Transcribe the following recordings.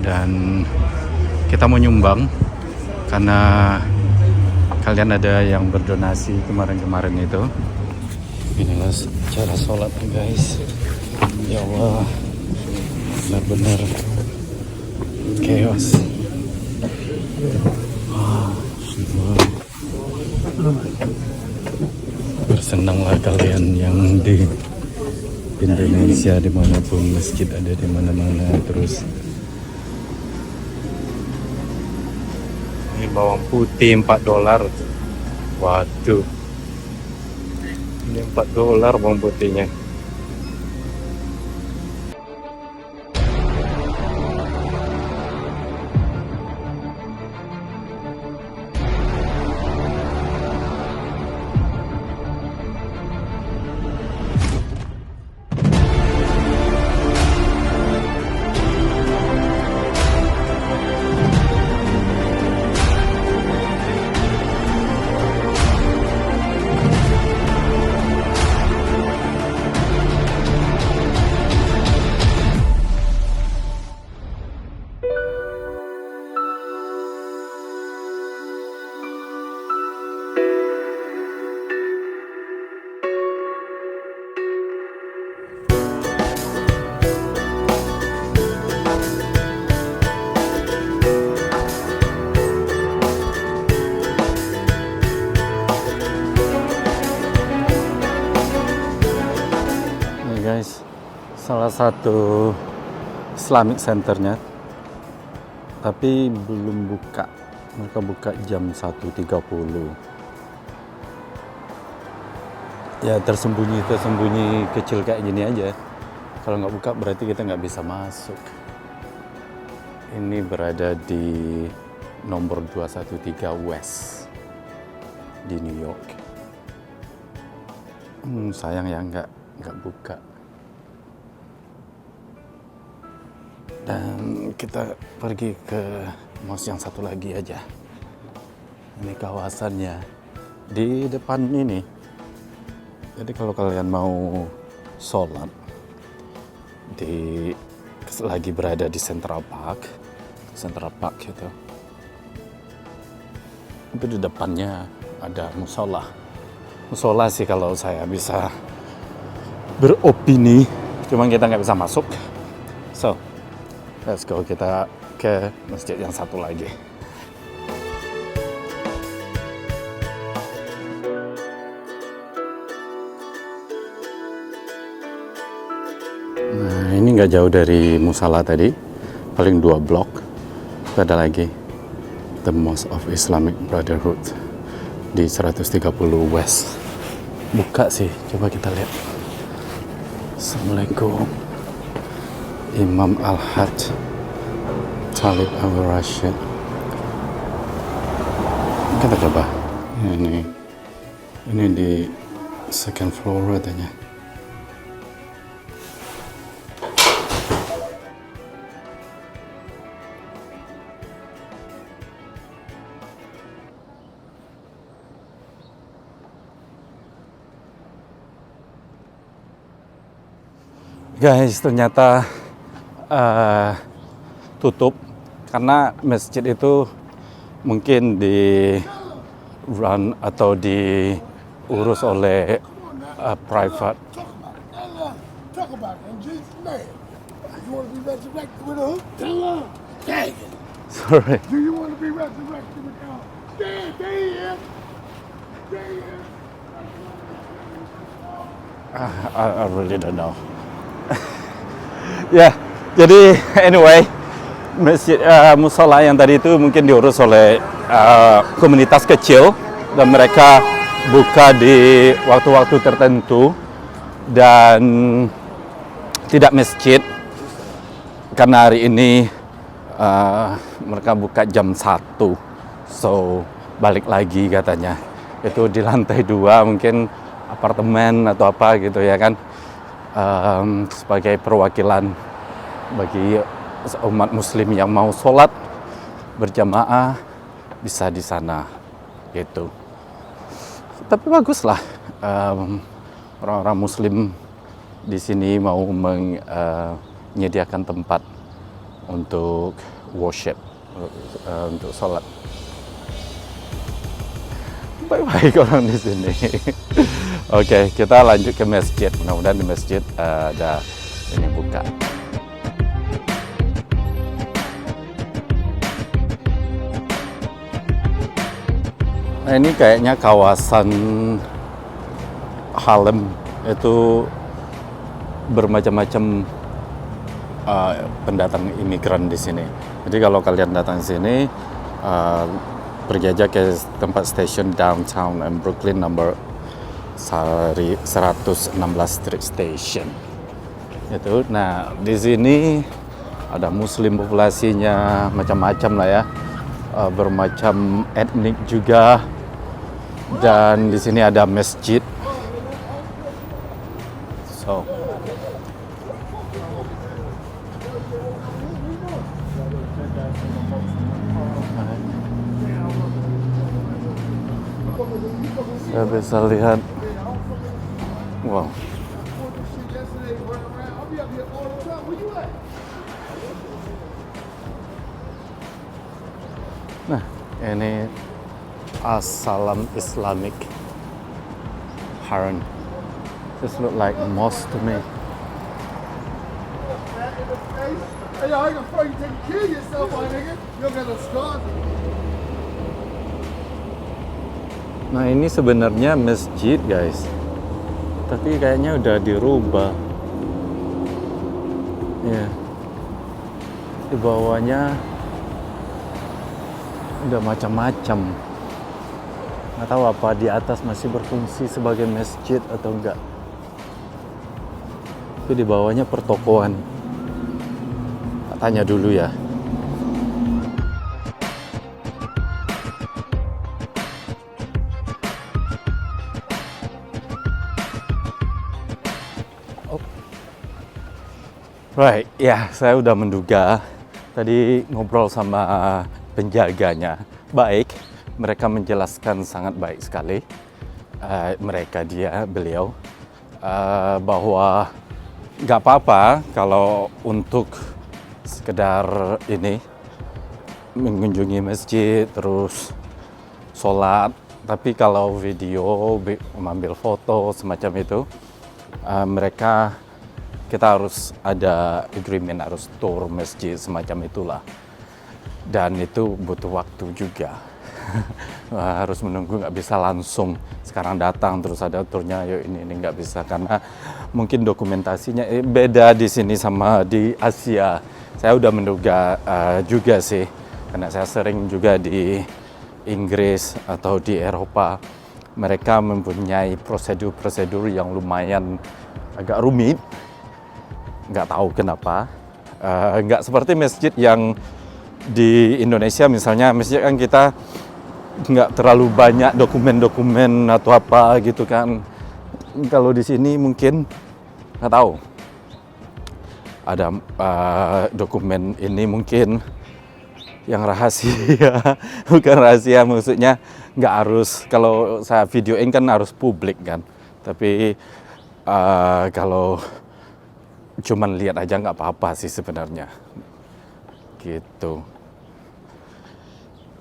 dan kita mau nyumbang karena kalian ada yang berdonasi kemarin-kemarin itu. Inilah cara sholat guys. Ya Allah, benar-benar chaos. Bersenanglah kalian yang di Indonesia, dimanapun masjid ada di mana-mana. Terus ini bawang putih $4. Waduh, ini $4 bawang putihnya. Guys, salah satu Islamic Centernya, tapi belum buka. Mereka buka jam 1.30. Ya tersembunyi kecil kayak gini aja. Kalau nggak buka berarti kita nggak bisa masuk. Ini berada di nomor 213 West di New York. Sayang ya nggak buka. Dan kita pergi ke mosque yang satu lagi aja. Ini kawasannya di depan ini. Jadi kalau kalian mau sholat lagi berada di Central Park gitu. Itu di depannya ada musola. Musola sih kalau saya bisa beropini, cuman kita nggak bisa masuk. So, let's go, kita ke masjid yang satu lagi. Nah, ini nggak jauh dari musala tadi, paling 2 blok. Ada lagi, The Mosque of Islamic Brotherhood di 130 West. Buka sih, coba kita lihat. Assalamualaikum. Imam Al-Hajj Talib Al-Rashid. Kita coba. Ini di second floor katanya. Guys, ternyata tutup karena masjid itu mungkin di run atau diurus oleh private. Talk about it in Jesus' name. You want to be resurrected with a hook? Tell her. Dang it. Sorry. Do you want to be resurrected with a hook? Stay here. Stay here. I really don't know. Ya, jadi anyway, masjid musola yang tadi itu mungkin diurus oleh komunitas kecil dan mereka buka di waktu-waktu tertentu dan tidak masjid karena hari ini mereka buka jam 1, so balik lagi katanya. Itu di lantai 2 mungkin apartemen atau apa gitu ya kan, sebagai perwakilan bagi umat muslim yang mau sholat berjamaah bisa di sana gitu. Tapi baguslah orang-orang muslim di sini mau menyediakan tempat untuk worship, untuk sholat. Baik-baik orang di sini. Oke, kita lanjut ke masjid. Mudah-mudahan di masjid ada ini buka. Nah, ini kayaknya kawasan Harlem, itu bermacam-macam pendatang imigran di sini. Jadi kalau kalian datang sini, pergi aja ke tempat stasiun downtown Brooklyn number 116 Street Station. Itu. Nah, di sini ada Muslim populasinya macam-macam lah ya, bermacam etnik juga. Dan di sini ada masjid. So, saya bisa lihat, wow. Nah, ini As-Salam Islamic Haram. This look like a mosque to me. Hey, yo, I can fucking take care of yourself, my nigga. You got a scar. Nah, ini sebenarnya masjid, guys. Tapi kayaknya udah dirubah. Ya. Di bawahnya udah macam-macam. Nggak tahu apa di atas masih berfungsi sebagai masjid atau enggak. Tapi di bawahnya pertokoan. Tanya dulu ya. Oh. Right, ya, saya udah menduga. Tadi ngobrol sama penjaganya. Baik, mereka menjelaskan sangat baik sekali. Beliau, bahwa nggak apa-apa kalau untuk sekedar ini mengunjungi masjid terus sholat, tapi kalau video, mengambil foto semacam itu, kita harus ada agreement, harus tour masjid semacam itulah, dan itu butuh waktu juga. Harus menunggu, nggak bisa langsung sekarang datang terus ada turnya, yuk ini nggak bisa, karena mungkin dokumentasinya beda di sini sama di Asia. Saya udah menduga juga sih, karena saya sering juga di Inggris atau di Eropa, mereka mempunyai prosedur-prosedur yang lumayan agak rumit, nggak tahu kenapa. Nggak seperti masjid yang di Indonesia misalnya, masjid kan kita nggak terlalu banyak dokumen-dokumen atau apa gitu kan. Kalau di sini mungkin nggak tahu, ada dokumen ini mungkin yang rahasia. Bukan rahasia, maksudnya nggak harus, kalau saya videoin kan harus publik kan, tapi kalau cuman lihat aja nggak apa-apa sih sebenarnya gitu.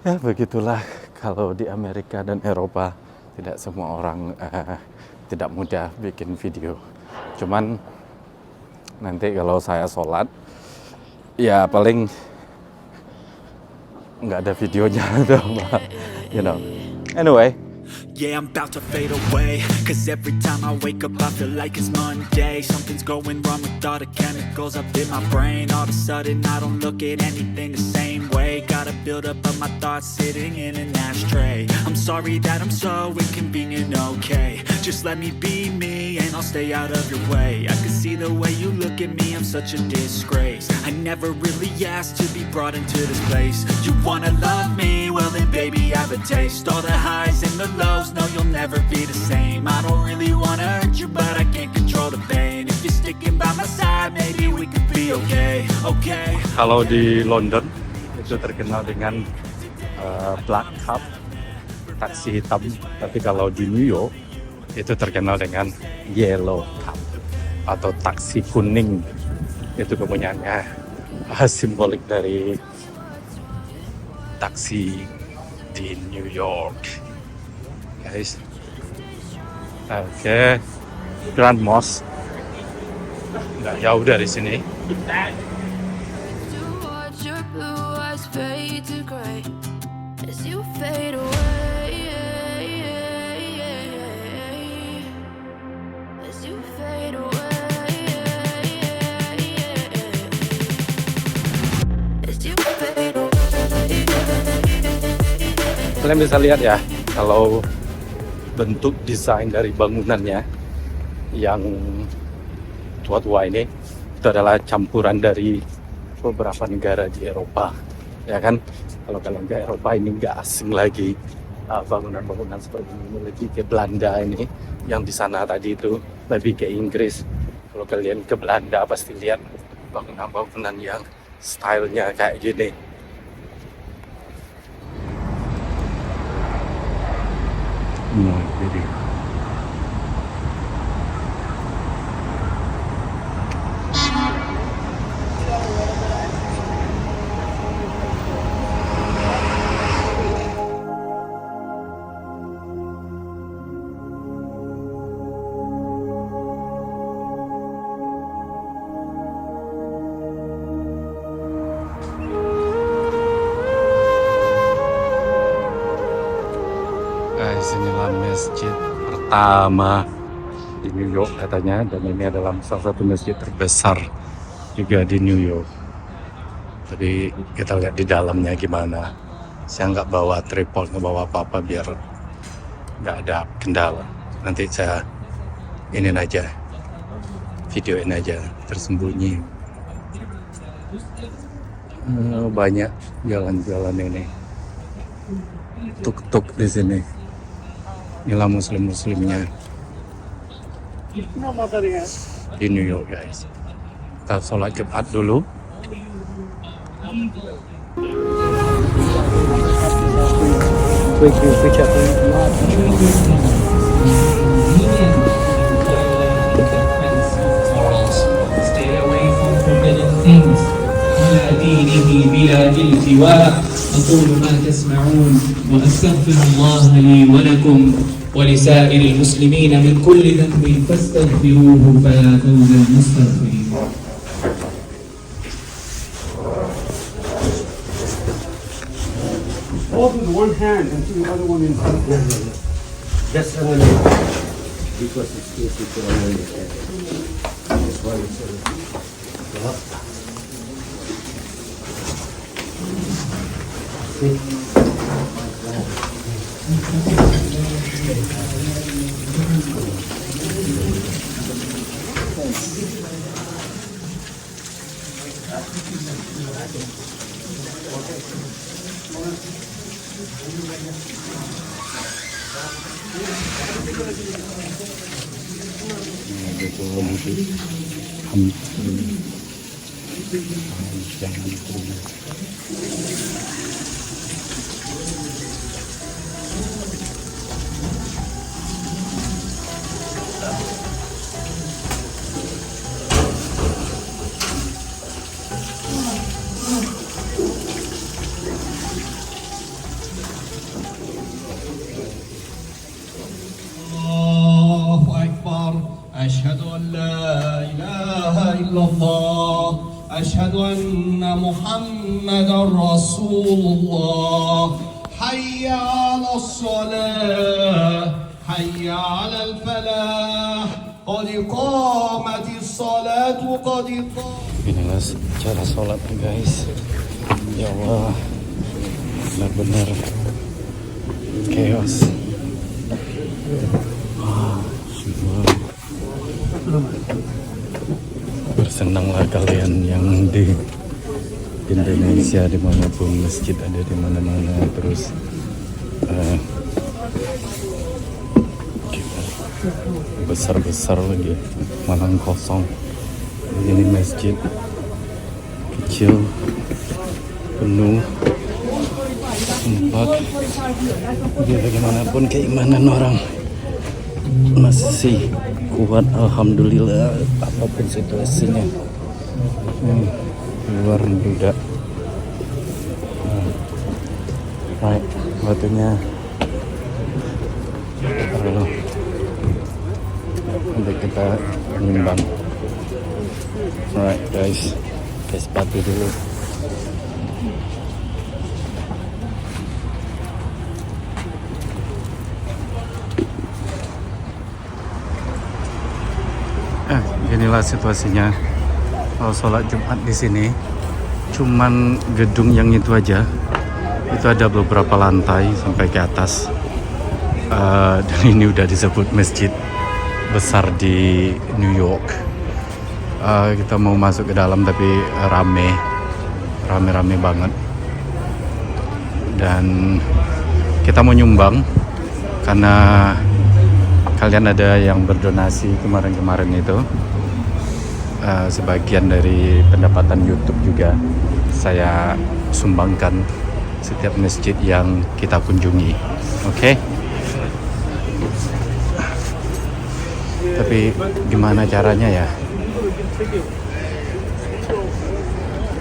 Ya begitulah, kalau di Amerika dan Eropa tidak semua orang tidak mudah bikin video. Cuman nanti kalau saya sholat, ya paling nggak ada videonya atau apa, you know. Anyway. Yeah, I'm about to fade away, cause every time I wake up I feel like it's Monday. Something's going wrong with all the chemicals up in my brain. All of a sudden I don't look at anything the same way. Gotta build up of my thoughts sitting in an ashtray. I'm sorry that I'm so inconvenient, okay. Just let me be me and I'll stay out of your way. I can see the way you look at me, I'm such a disgrace. I never really asked to be brought into this place. You wanna love me? Well then baby I have a taste. All the highs and the lows, no you'll never be the same. I don't really wanna hurt you but I can't control the pain. If you're sticking by my side maybe we could be okay, okay. Kalau di London itu terkenal dengan black cab, taksi hitam. Tapi kalau di New York itu terkenal dengan yellow cab atau taksi kuning. Itu kepunyaannya simbolik dari taksi di New York, guys. Oke, Grand Mosque nggak jauh dari sini. Watch your blue eyes fade to gray as you fade away, as you fade away, as you fade away. Kalian bisa lihat ya, kalau bentuk desain dari bangunannya yang tua-tua ini itu adalah campuran dari beberapa negara di Eropa, ya kan? Kalau kalian ke Eropa ini nggak asing lagi bangunan-bangunan seperti ini, lebih ke Belanda ini, yang di sana tadi itu lebih ke Inggris. Kalau kalian ke Belanda pasti lihat bangunan-bangunan yang stylenya kayak gini. Jadi guys, inilah masjid pertama di New York katanya, dan ini adalah salah satu masjid terbesar juga di New York. Jadi kita lihat di dalamnya gimana. Saya nggak bawa tripod, nggak bawa apa-apa biar nggak ada kendala. Nanti saya iniin aja, videoin aja tersembunyi. Banyak jalan-jalan ini, tuk-tuk di sini. Inilah muslim-muslimnya di New York, guys. Kita sholat Jumat dulu. Stay away from forbidden things. على دينه بلا التواء. أقول ما تسمعون وأستغفر الله لي ولكم ولسائر المسلمين من كل ذنب فاستغفروه فيا فوز المستغفرين. Hold with one hand and put the other one in front. Just underneath. Because it's easy to understand. This one is up. أشهد أن لا إله إلا الله أشهد أن محمدا رسول الله حي على الصلاة حي على الفلاح قد قامت الصلاة قد قامت. Inilah cara sholat, guys. Ya Allah, benar-benar chaos. Bersenanglah kalian yang di Indonesia, dimanapun masjid ada di mana-mana. Terus besar-besar lagi, malang kosong. Ini masjid kecil, penuh tempat. Biar bagaimanapun keimanan orang masih kuat, alhamdulillah, apapun situasinya. luar juga. Right, batunya perlu untuk kita nimbang. Alright guys, tes batu dulu. Inilah situasinya kalau sholat Jumat di sini. Cuman gedung yang itu aja, itu ada beberapa lantai sampai ke atas. Dan ini udah disebut masjid besar di New York. Kita mau masuk ke dalam tapi rame banget. Dan kita mau nyumbang karena kalian ada yang berdonasi kemarin itu. Sebagian dari pendapatan YouTube juga saya sumbangkan setiap masjid yang kita kunjungi. Oke? Tapi gimana caranya ya?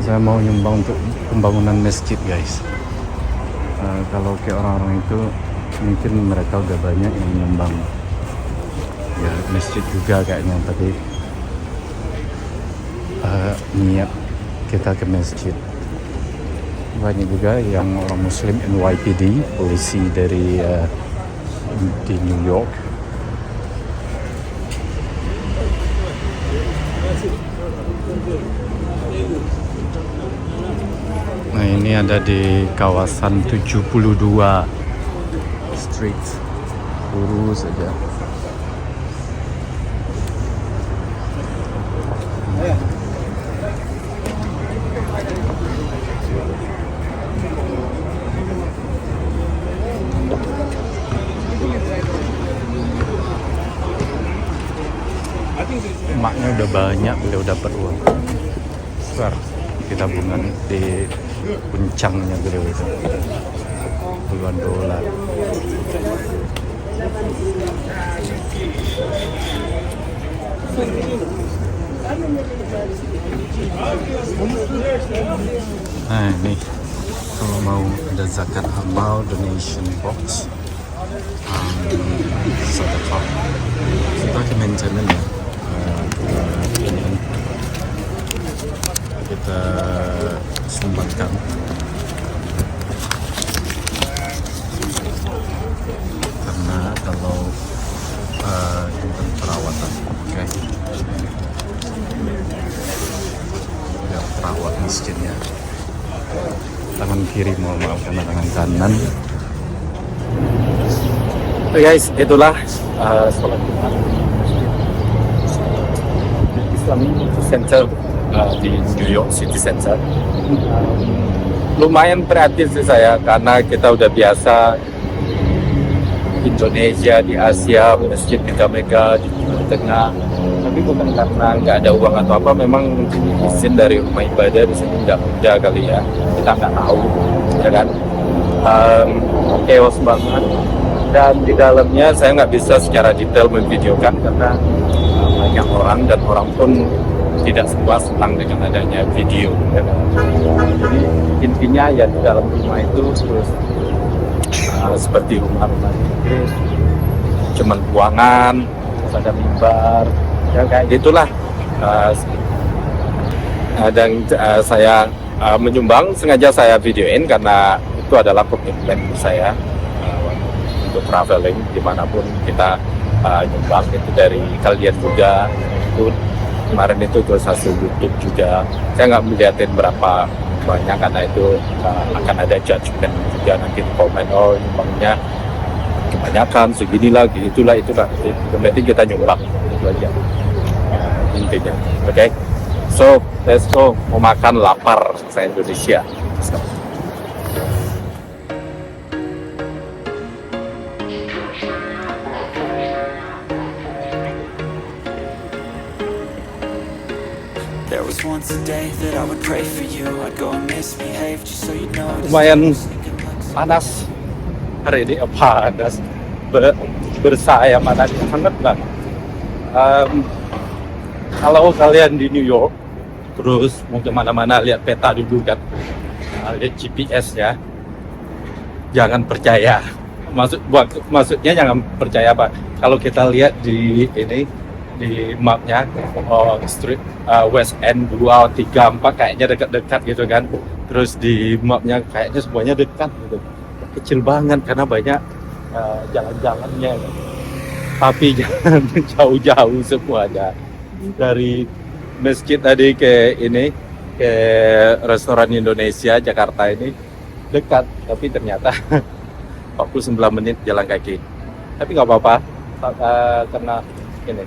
Saya mau nyumbang untuk pembangunan masjid guys. Kalau kayak orang-orang itu mungkin mereka udah banyak yang nyumbang ya masjid juga kayaknya, tapi niat kita ke masjid. Banyak juga yang orang Muslim NYPD, polisi dari di New York. Nah ini ada di kawasan 72 Street, lurus saja. Emaknya udah banyak, beliau dapat uang besar di tabungan di puncangnya beliau itu, puluhan dolar. Nah ini kalau mau ada zakat amal donation box, sedekah sebagai maintenance ya. Kita sumbangkan karena kalau untuk perawatan, oke, biar perawat masjidnya. Tangan kiri, mohon maaf karena tangan kanan. Oke guys, itulah sholat Jumat Islamic Center di New York City Center. Lumayan kreatif sih saya karena kita udah biasa Indonesia di Asia, masjid mega-mega di Timur Tengah. Tapi bukan karena nggak ada uang atau apa, memang izin dari rumah ibadah di sini nggak mudah kali ya. Kita nggak tahu, ya kan? Chaos banget. Dan di dalamnya saya nggak bisa secara detail memvideokan karena banyak orang dan orang pun tidak semua senang dengan adanya video, ya kan? Jadi intinya ya di dalam rumah itu terus seperti rumah-rumah Inggris, cuman ruangan, terus ada mimbar, ya kayak gitulah. Dan saya menyumbang, sengaja saya videoin karena itu adalah komitmen saya untuk traveling dimanapun kita nyumbang. Itu dari kalian juga, itu kemarin itu hasil YouTube juga. Saya nggak melihatin berapa banyak karena itu akan ada judgement juga nanti di komen, oh nyumbangnya kebanyakan segini lagi, itulah. Yang penting kita nyumbang, itu aja intinya. Oke, so let's go. Mau makan, lapar saya Indonesia. Let's go. There was once a day that I would pray for you. I'd go and misbehave just so you know. Lumayan panas hari ini, panas bersayap, panas hangat banget. Kalau kalian di New York Terus mau kemana-mana lihat peta dulu kan, lihat GPS ya. Jangan percaya. Maksudnya jangan percaya apa? Kalau kita lihat di ini di mapnya, street West End 2, 3, 4 kayaknya dekat-dekat gitu kan. Terus di mapnya kayaknya semuanya dekat gitu. Kecil banget karena banyak jalan-jalannya. Tapi jangan jauh-jauh semuanya. Dari masjid tadi ke ini, ke restoran Indonesia Jakarta ini dekat, tapi ternyata 49 menit jalan kaki. Tapi nggak apa-apa, karena ini,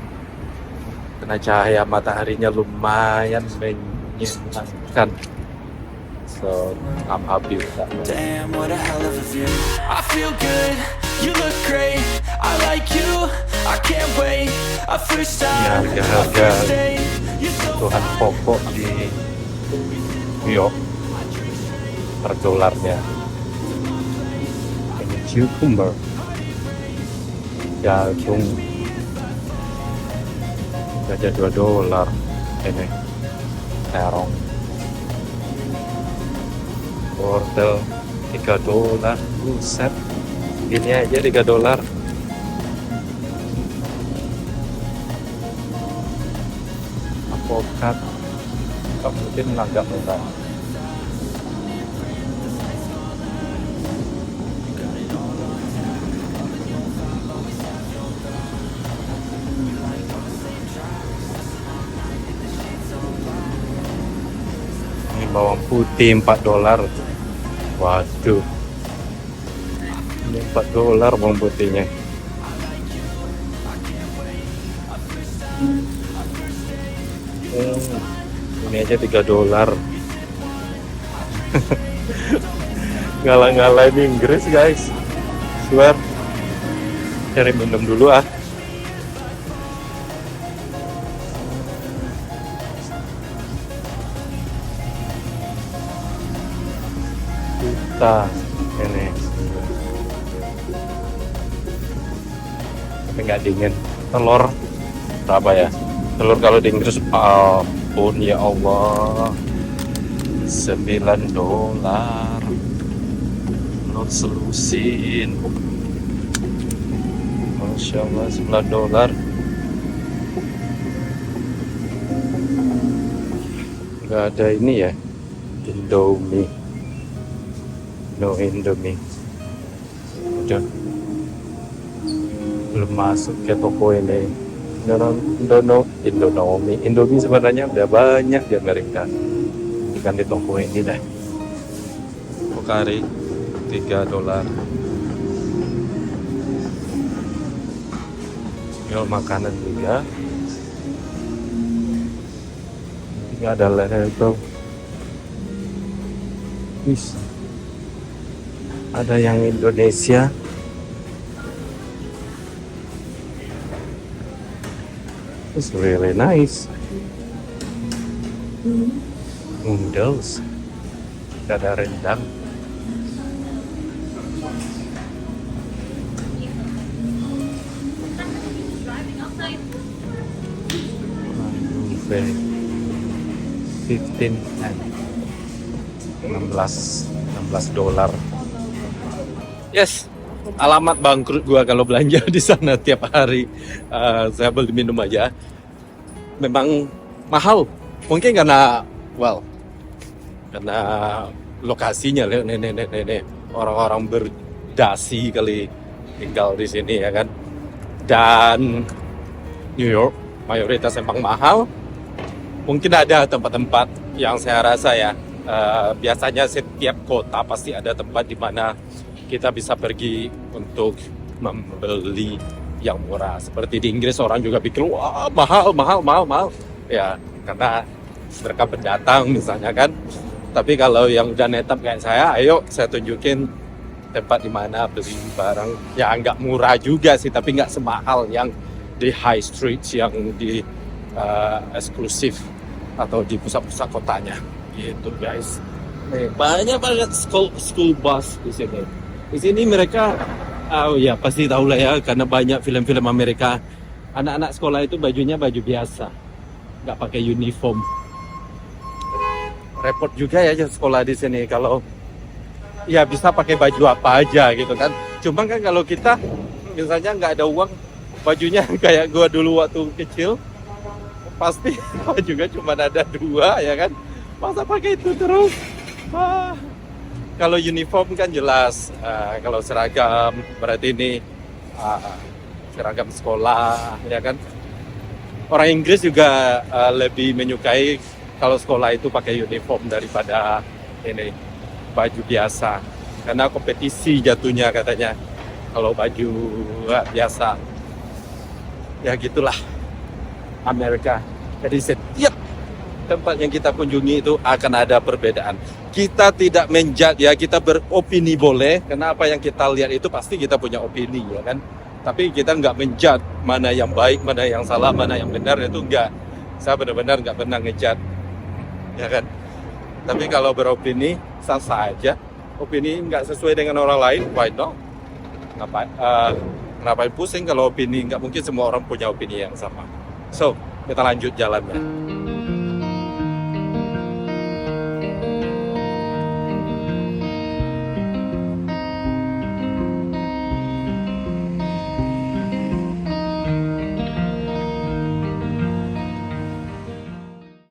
karena cahaya mataharinya lumayan menyenangkan. So I'm happy with that. Damn, what a hell of a view. I feel good, you look great. I like you, I can't wait. A first time, a Harga-harga first date. You're so kebutuhan pokok di New York per dolarnya. Ini cucumber, jagung aja $2. Ini terong, wortel $3. Buset, gini aja $3. Alpukat mungkin agak murah. Ini bawang putih $4. Waduh, ini $4 bawang putihnya. Ini aja $3. Ngalah-ngalahin Inggris guys, swear. Cari minum dulu ah. Kita ini tapi nggak dingin. Telur berapa ya? Telur kalau di Inggris, ampun ya Allah, $9. Telur selusin, Masya Allah, $9. Nggak ada ini ya, Indomie. No Indomie. Udah belum masuk ke toko ini. Indomie sebenarnya udah banyak di Amerika, bukan di toko ini dah. Kari $3. Jual makanan juga. Ini ada level. Ada yang Indonesia. It's really nice. Noodles. Ada rendang. $15 and $16. Yes, alamat bangkrut gua kalau belanja di sana tiap hari. Saya beli minum aja. Memang mahal. Mungkin karena karena lokasinya, nenek orang-orang berdasi kali tinggal di sini ya kan. Dan New York mayoritas emang mahal. Mungkin ada tempat-tempat yang saya rasa ya, biasanya setiap kota pasti ada tempat di mana kita bisa pergi untuk membeli yang murah. Seperti di Inggris orang juga pikir wah mahal ya, karena mereka pendatang misalnya kan. Tapi kalau yang udah netap kayak saya, ayo saya tunjukin tempat di mana beli barang ya nggak murah juga sih, tapi nggak semahal yang di high street, yang di eksklusif atau di pusat-pusat kotanya gitu guys. Banyak banget school bus di sini. Di sini mereka, ya pasti tahu lah ya, karena banyak film-film Amerika. Anak-anak sekolah itu bajunya baju biasa, nggak pakai uniform. repot juga ya sekolah di sini kalau ya bisa pakai baju apa aja gitu kan. Cuma kan kalau kita misalnya nggak ada uang, bajunya kayak gua dulu waktu kecil, pasti bajunya cuma ada 2 ya kan. Masa pakai itu terus? Kalau uniform kan jelas, kalau seragam berarti ini seragam sekolah ya kan. Orang Inggris juga lebih menyukai kalau sekolah itu pakai uniform daripada ini baju biasa, karena kompetisi jatuhnya katanya kalau baju biasa. Ya gitulah Amerika. Jadi setiap tempat yang kita kunjungi itu akan ada perbedaan. Kita tidak menjudge ya, kita beropini boleh, karena apa yang kita lihat itu pasti kita punya opini ya kan. Tapi kita nggak menjudge mana yang baik, mana yang salah, mana yang benar, itu enggak. Saya benar-benar nggak pernah ngejudge ya kan. Tapi kalau beropini sah-sah aja. Opini nggak sesuai dengan orang lain, why not? Ngapain pusing kalau opini? Nggak mungkin semua orang punya opini yang sama. So, kita lanjut jalannya.